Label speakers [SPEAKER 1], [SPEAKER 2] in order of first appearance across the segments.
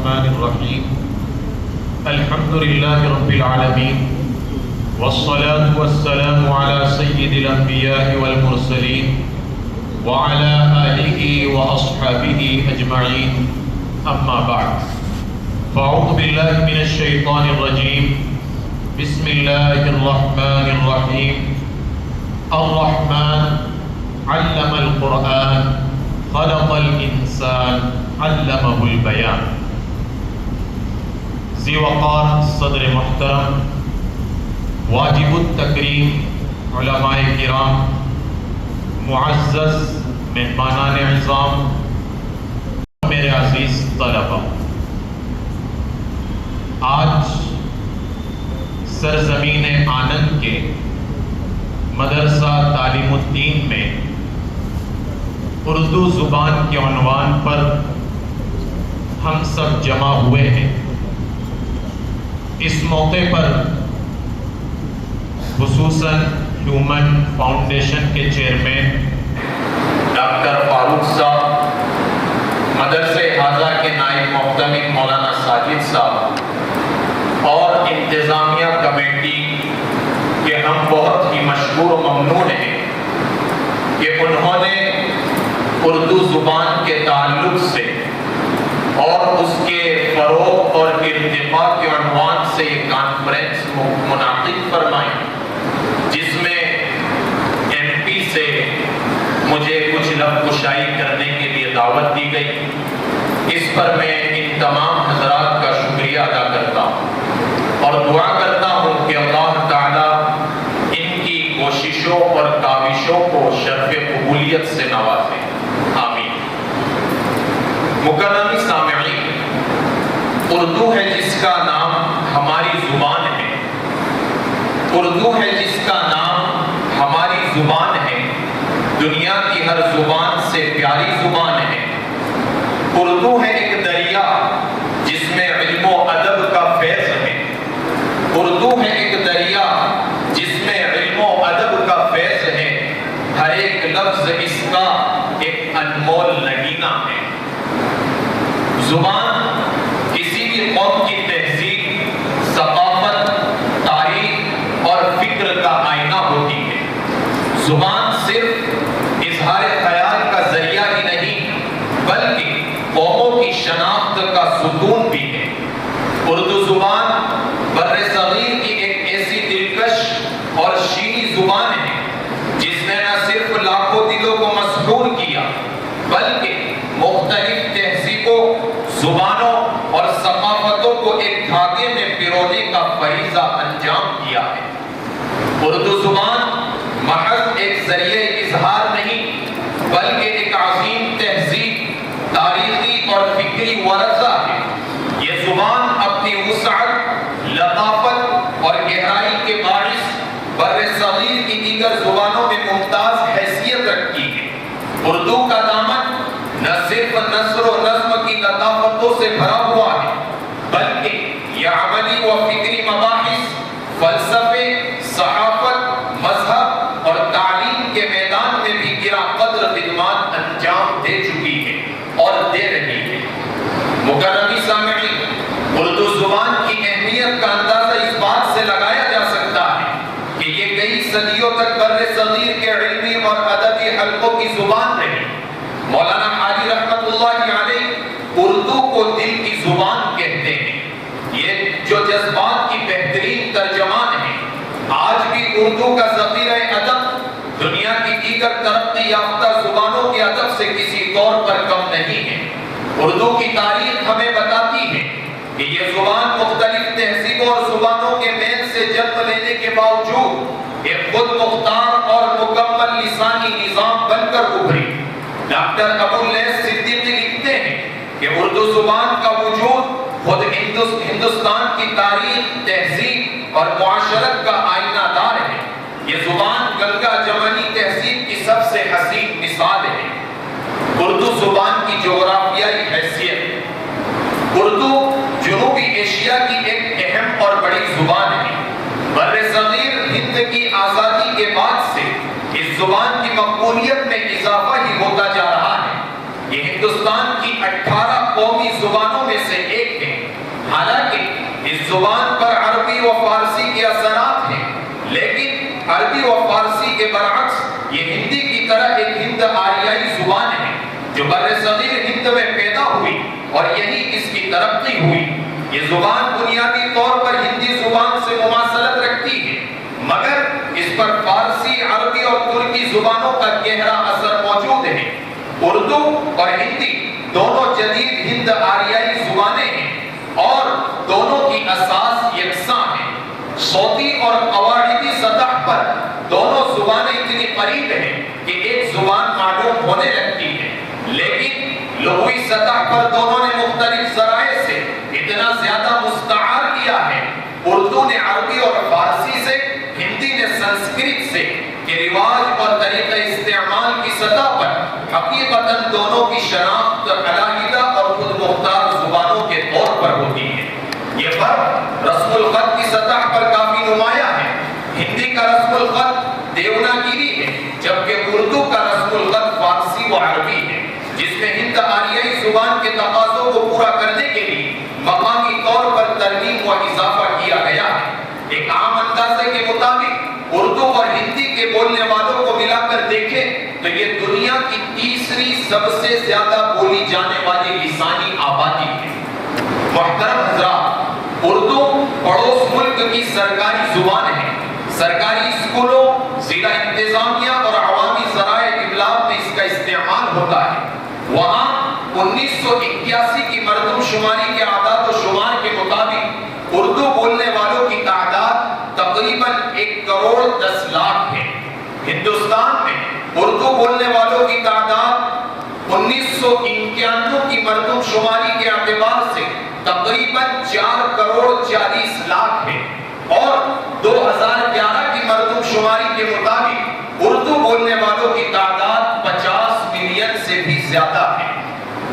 [SPEAKER 1] الرحمن الرحيم الحمد لله رب العالمين والصلاة والسلام على سيد الأنبياء والمرسلين وعلى آله وأصحابه أجمعين أما بعد فأعوذ بالله من الشيطان الرجيم بسم الله الرحمن الرحيم الرحمن علم القرآن خلق الإنسان علمه البيان. ذی وقار صدر محترم واجب التکریم علماء کرام، معزز مہمانان عظام، میرے عزیز طلبہ، آج سرزمین آنند کے مدرسہ تعلیم الدین میں اردو زبان کے عنوان پر ہم سب جمع ہوئے ہیں۔ اس موقع پر خصوصاً ہیومن فاؤنڈیشن کے چیئرمین ڈاکٹر فاروق صاحب، مدرسہ حاضہ کے نائب محتمم مولانا ساجد صاحب اور انتظامیہ کمیٹی کے ہم بہت ہی مشکور و ممنون ہیں کہ انہوں نے اردو زبان کے تعلق سے اور اس کے فروغ اور ارتقاء کے عنوان سے یہ کانفرنس منعقد فرمائی، جس میں ایم پی سے مجھے کچھ لب کشائی کرنے کے لیے دعوت دی گئی۔ اس پر میں ان تمام حضرات کا شکریہ ادا کرتا ہوں اور دعا کرتا ہوں کہ اللہ تعالی ان کی کوششوں اور کاوشوں کو شرف قبولیت سے نوازے، آمین۔ مکرمی سامعین، اردو ہے جس کا نام ہماری زبان ہے، اردو ہے جس کا نام ہماری زبان ہے، دنیا کی ہر زبان سے پیاری زبان ہے۔ اردو ہے ایک دریا جس میں علم و ادب کا فیض ہے، اردو ہے ایک دریا جس میں علم و ادب کا فیض ہے، ہر ایک لفظ اس کا ایک انمول نگینہ ہے۔ زبان کسی بھی قوم کی تہذیب، ثقافت، تاریخ اور فکر کا آئینہ ہوتی ہے۔ زبان صرف اظہار خیال کا ذریعہ ہی نہیں بلکہ قوموں کی شناخت کا ستون بھی ہے۔ اردو زبان بر صغیر کی ایک ایسی دلکش اور شیریں زبان ہے جس نے نہ صرف لاکھوں دلوں کو مسحور کیا بلکہ مختلف تہذیبوں، زبانوں اور ثقافتوں کو ایک دھاگے میں پیرونے کا فریضہ انجام دیا ہے۔ اردو زبان محض ایک ذریعہ اظہار نہیں بلکہ ایک عظیم تہذیب، تاریخی اور فکری ورثہ ہے۔ یہ زبان اپنی وسعت، لطافت اور گہرائی کے باعث بر صغیر کی دیگر زبانوں میں ممتاز حیثیت رکھتی ہے۔ اردو کا دامن نہ صرف نثر و نظم کی لطافتوں سے بھرا ہوا ہے بلکہ یہ عملی و فکری مباحث، فلسفے، صحافت، مذہب اور تعلیم کے میدان میں بھی گراں قدر خدمات انجام دے چکی ہے اور دے رہی ہے۔ مکرمی سامعین، اردو زبان کی اہمیت کا اندازہ اس بات سے لگایا جا سکتا ہے کہ یہ کئی صدیوں تک بر صغیر کے علمی اور ادبی حلقوں کی زبان رہی۔ مولانا حاجی رحمت اللہ علیہ اردو کو دل کی زبان کہتے ہیں۔ یہ جو جذبات کی بہترین ترجمان ہے، آج بھی اردو کا ذخیرہ ادب دنیا کی دیگر ترقی یافتہ زبانوں کے ادب سے کسی طور پر کم نہیں ہے۔ اردو کی تاریخ ہمیں بتاتی ہے کہ یہ زبان مختلف تہذیبوں اور زبانوں کے میل سے جنم لینے کے باوجود ایک خود مختار اور مکمل لسانی نظام بن کر ابھری۔ ڈاکٹر ابواللیث صدیقی لکھتے ہیں کہ اردو زبان کا وجود خود ہندوستان کی تاریخ، تہذیب اور معاشرت کا آئینہ دار ہے۔ یہ زبان گنگا جمنی تہذیب کی سب سے حسین مثال ہے۔ اردو زبان کی جغرافیائی حیثیت، اردو جنوبی ایشیا کی ایک اہم اور بڑی زبان ہے۔ بر صغیر ہند کی آزادی کے بعد سے اس زبان کی مقبولیت میں اضافہ ہی ہوتا جا رہا ہے۔ یہ ہندوستان کی 18 قومی زبانوں میں سے ایک ہے۔ زبان پر عربی و فارسی کے اثرات ہیں، لیکن عربی و فارسی کے برعکس یہ ہندی کی طرح ایک ہند آریائی زبان ہے جو بر صغیر ہند میں پیدا ہوئی اور یہی اس کی ترقی ہوئی۔ یہ زبان بنیادی طور پر ہندی زبان سے مماثلت رکھتی ہے، مگر اس پر فارسی، عربی اور ترکی زبانوں کا گہرا اثر موجود ہے۔ اردو اور ہندی دونوں جدید ہند آریائی زبانیں ہیں اور دونوں کی اساس یکساں ہے۔ صوتی اور قواعدی سطح پر دونوں زبانیں اتنی قریب ہیں کہ ایک زبان معلوم ہونے لگتی ہے، لیکن لغوی سطح پر دونوں نے مختلف ذرائع سے اتنا زیادہ مستعار کیا ہے۔ اردو نے عربی اور فارسی سے، ہندی نے سنسکرت سے، کہ رواج اور طریقہ استعمال کی سطح پر حقیقتاً دونوں کی شناخت علیحدہ اور خود مختار زبانوں کے طور پر ہوتی ہے۔ یہ فرق رسم الخط کی سطح پر کافی نمایاں ہے۔ ہندی کا رسم الخط دیوناگری ہے، جبکہ اردو کا رسم الخط فارسی و عربی ہے، جس میں ہند آریائی زبان کے تقاضوں کو پورا کرنے کے لیے مقامی طور پر ترمیم و اضافہ کیا گیا ہے۔ ایک عام اندازے کے مطابق اردو اور ہندی کے بولنے والوں کو ملا کر دیکھیں تو یہ دنیا کی تیسری سب سے زیادہ بولی جانے والی لسانی آبادی ہے۔ محترم حضرات، اردو پڑوس ملک کی سرکاری زبان ہے۔ سرکاری اسکولوں، ضلع انتظامیہ اور عوامی ذرائع ابلاغ میں اس کا استعمال ہوتا ہے۔ وہاں 1981 کی مردم شماری کے اعداد و شمار کے مطابق اردو بولنے والوں کی تعداد تقریباً 1 کروڑ 10 لاکھ ہے۔ ہندوستان میں اردو بولنے والوں کی تعداد 1991 کی مردم شماری کے اعتبار سے تقریباً 4 کروڑ 40 لاکھ ہے اور 2011 کی مردم شماری کے مطابق اردو بولنے والوں کی تعداد 50 ملین سے بھی زیادہ ہے۔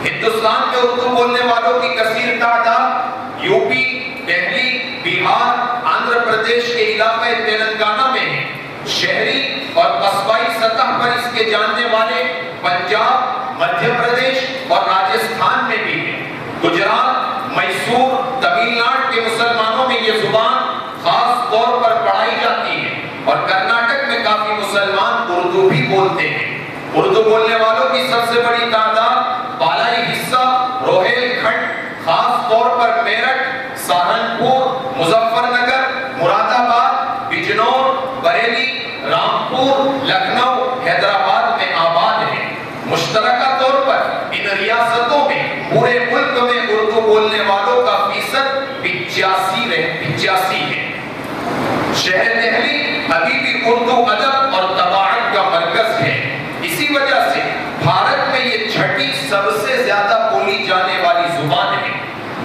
[SPEAKER 1] ہندوستان میں اردو بولنے والوں کی کثیر تعداد یو پی، دہلی، بہار، آندھرا پردیش کے علاقے تلنگانہ میں ہے۔ شہری اور قصبائی سطح پر اس کے جاننے والے پنجاب، مدھیہ پردیش اور راجستھان میں بھی ہیں۔ گجرات، میسور، تمل ناڈو کے مسلمانوں میں یہ زبان خاص طور پر پڑھائی جاتی ہے اور کرناٹک میں کافی مسلمان اردو بھی بولتے ہیں۔ اردو بولنے والوں کی سب سے بڑی تعداد بالائی حصہ روہیل کھنڈ، خاص طور پر میرٹھ، سہارنپور، مظفر نگر، مراد آباد، بجنور، بریلی، رامپور، لکھنؤ، حیدرآباد میں آباد ہے۔ مشترکہ طور پر ان ریاستوں میں پورے ملک میں اردو بولنے والوں کا فیصد 85 ہے۔ شہر دہلی ابھی بھی اردو ادب اور طباعت کا مرکز ہے۔ اسی وجہ سے بھارت میں یہ چھٹی سب سے زیادہ بولی جانے والی زبان ہے۔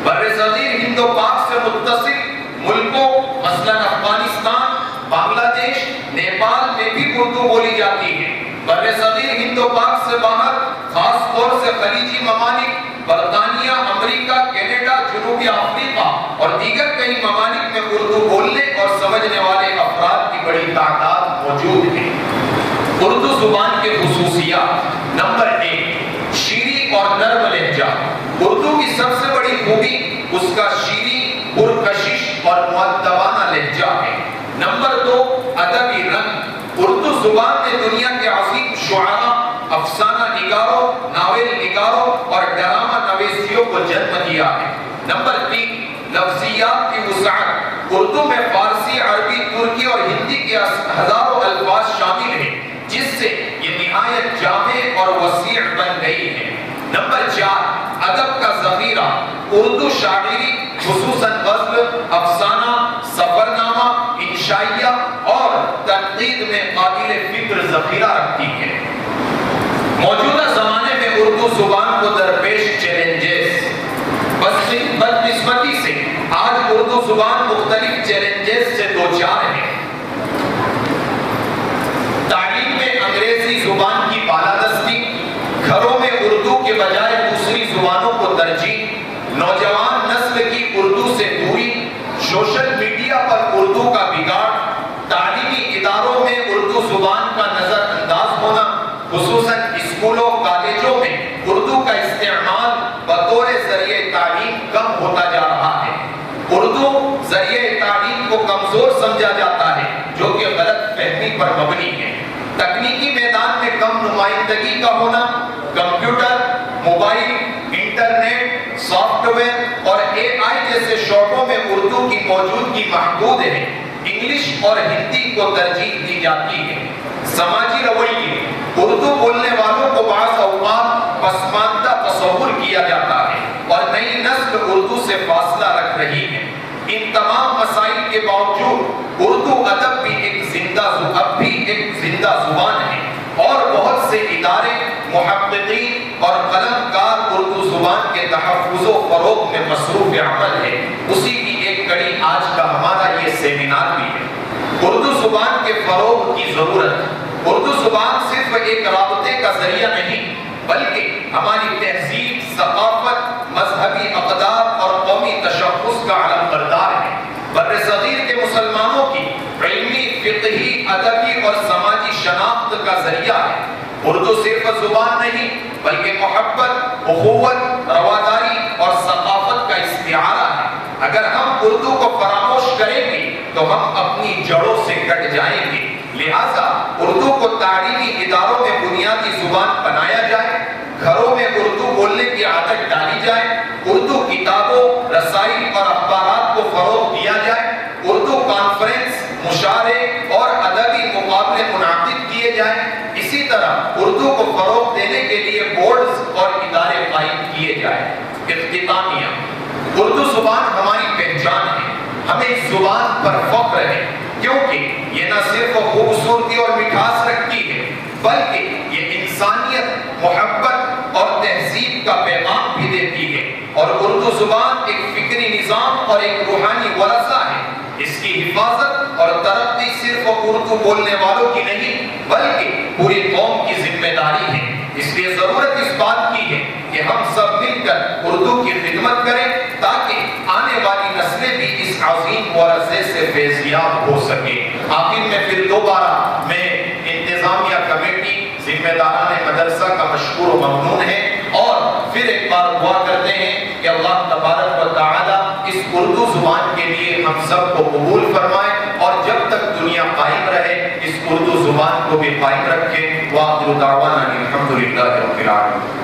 [SPEAKER 1] برصغیر ہند و پاک سے متصل ملکوں مثلاً افغانستان، بنگلہ دیش، نیپال میں بھی اردو بولی جاتی ہے۔ برصغیر ہند و پاک سے باہر خاص طور سے خلیجی ممالک، برطانیہ، امریکہ، کینیڈا، جنوبی افریقہ اور دیگر کئی ممالک میں اردو بولنے اور سمجھنے والے افراد کی بڑی تعداد موجود ہے۔ اردو زبان کے خصوصیات: نمبر 1، شیریں اور نرم لہجہ۔ اردو کی سب سے بڑی خوبی اس کا شیریں، پرکشش اور مؤدبانہ لہجہ ہے۔ نمبر 2، ادبی رنگ۔ اردو زبان نے دنیا کے عظیم شعراء، افسانہ نگاروں، ناول نگاروں اور ڈرامہ نویسیوں کو جنم دیا ہے۔ نمبر 3، لفظیات کی وسعت۔ اردو میں فارسی، عربی، ترکی اور ہندی کے ہزاروں الفاظ شامل ہیں، جس سے یہ نہایت جامع اور وسیع بن گئی ہے۔ نمبر 4، ادب کا ذخیرہ۔ اردو شاعری خصوصاً غزل، افسانہ، سفرنامہ، انشائیہ اور تنقید میں قابل فکر ذخیرہ رکھتی ہے۔ موجودہ زمانے میں اردو زبان کو درپیش چیلنجز، بدقسمتی سے آج اردو زبان مختلف چیلنجز سے دوچار ہے۔ تعلیم میں انگریزی زبان کی بالادستی، گھروں میں اردو کے بجائے دوسری زبانوں کو ترجیح، نوجوان نسل کی اردو سے دوری، سوشل میڈیا پر اردو کا بگاڑ، تعلیمی اداروں میں اردو زبان کا نظر انداز ہونا، خصوصاً اسکولوں کالجوں میں اردو کا استعمال بطور ذریعہ تعلیم کم ہوتا جا رہا ہے۔ اردو کمزور سمجھا جاتا ہے، جو کہ غلط فہمی پر مبنی ہے۔ تکنیکی میدان میں کم نمائندگی کا ہونا، computer, mobile, internet, soft where اور اے آئی جیسے شعبوں میں اردو کی موجودگی محدود ہے۔ انگلش اور ہندی کو ترجیح دی جاتی ہے۔ سماجی رویے، اردو بولنے والوں کو بعض اوقات پسماندہ تصور کیا جاتا ہے اور نئی نسل اردو سے فاصلہ رکھ رہی ہے۔ ان تمام مسائل کے باوجود اردو ادب بھی ایک زندہ زبان ہے اور بہت سے ادارے، محققین اور قلمکار اردو زبان کے تحفظ و فروغ میں مصروف عمل ہے۔ اسی کی ایک کڑی آج کا ہمارا یہ سیمینار بھی ہے۔ اردو زبان کے فروغ کی ضرورت۔ اردو زبان صرف ایک رابطے کا ذریعہ نہیں، بلکہ ہماری تہذیب، ثقافت، مذہبی اقدار اور قومی تشخص کا علم بردار ہے۔ بر صغیر کے مسلمانوں کی علمی، فقہی، ادبی اور سماجی شناخت کا ذریعہ ہے۔ اردو صرف زبان نہیں، بلکہ محبت، اخوت، رواداری اور ثقافت کا استعارہ ہے۔ اگر ہم اردو کو فراموش کریں گے تو ہم اپنی جڑوں سے کٹ جائیں گے۔ لہٰذا اردو کو تعلیمی اداروں میں بنیادی زبان بنایا جائے، گھروں میں اردو بولنے کی عادت ڈالی جائے، اردو کتابوں، رسائل اور اخبارات کو فروغ دیا جائے، اردو کانفرنس، مشاعرے اور ادبی مقابلے منعقد کیے جائیں۔ اسی طرح اردو کو فروغ دینے کے لیے بورڈز اور ادارے قائم کیے جائیں۔ اختتامیہ، اردو زبان ہماری پہچان ہے، ہمیں اس زبان پر فخر ہے، کیونکہ یہ نہ صرف خوبصورتی اور مٹھاس رکھتی ہے، بلکہ یہ انسانیت، محبت اور تہذیب کا پیغام بھی دیتی ہے۔ اور اردو زبان ایک فکری نظام اور ایک روحانی ورثہ ہے۔ اس کی حفاظت اور ترقی صرف اردو بولنے والوں کی نہیں، بلکہ پوری قوم کی ذمہ داری ہے۔ اس لیے ضرورت اس بات کی ہے کہ ہم سب مل کر اردو کی خدمت کریں تاکہ آنے والی نسلیں بھی اس عظیم ورثے سے فیضیاب ہو سکیں۔ آخر میں پھر دوبارہ میں انتظامیہ کمیٹی، ذمہ داران مدرسہ کا مشکور و ممنون ہے، اور پھر ایک بار دعا کرتے ہیں کہ اللہ تبارک و تعالی اس اردو زبان کے لیے ہم سب کو قبول فرمائے، اور جب تک دنیا قائم رہے اس اردو زبان کو بھی قائم رکھے۔ وآخر دعوانا الحمدللہ رب العالمین۔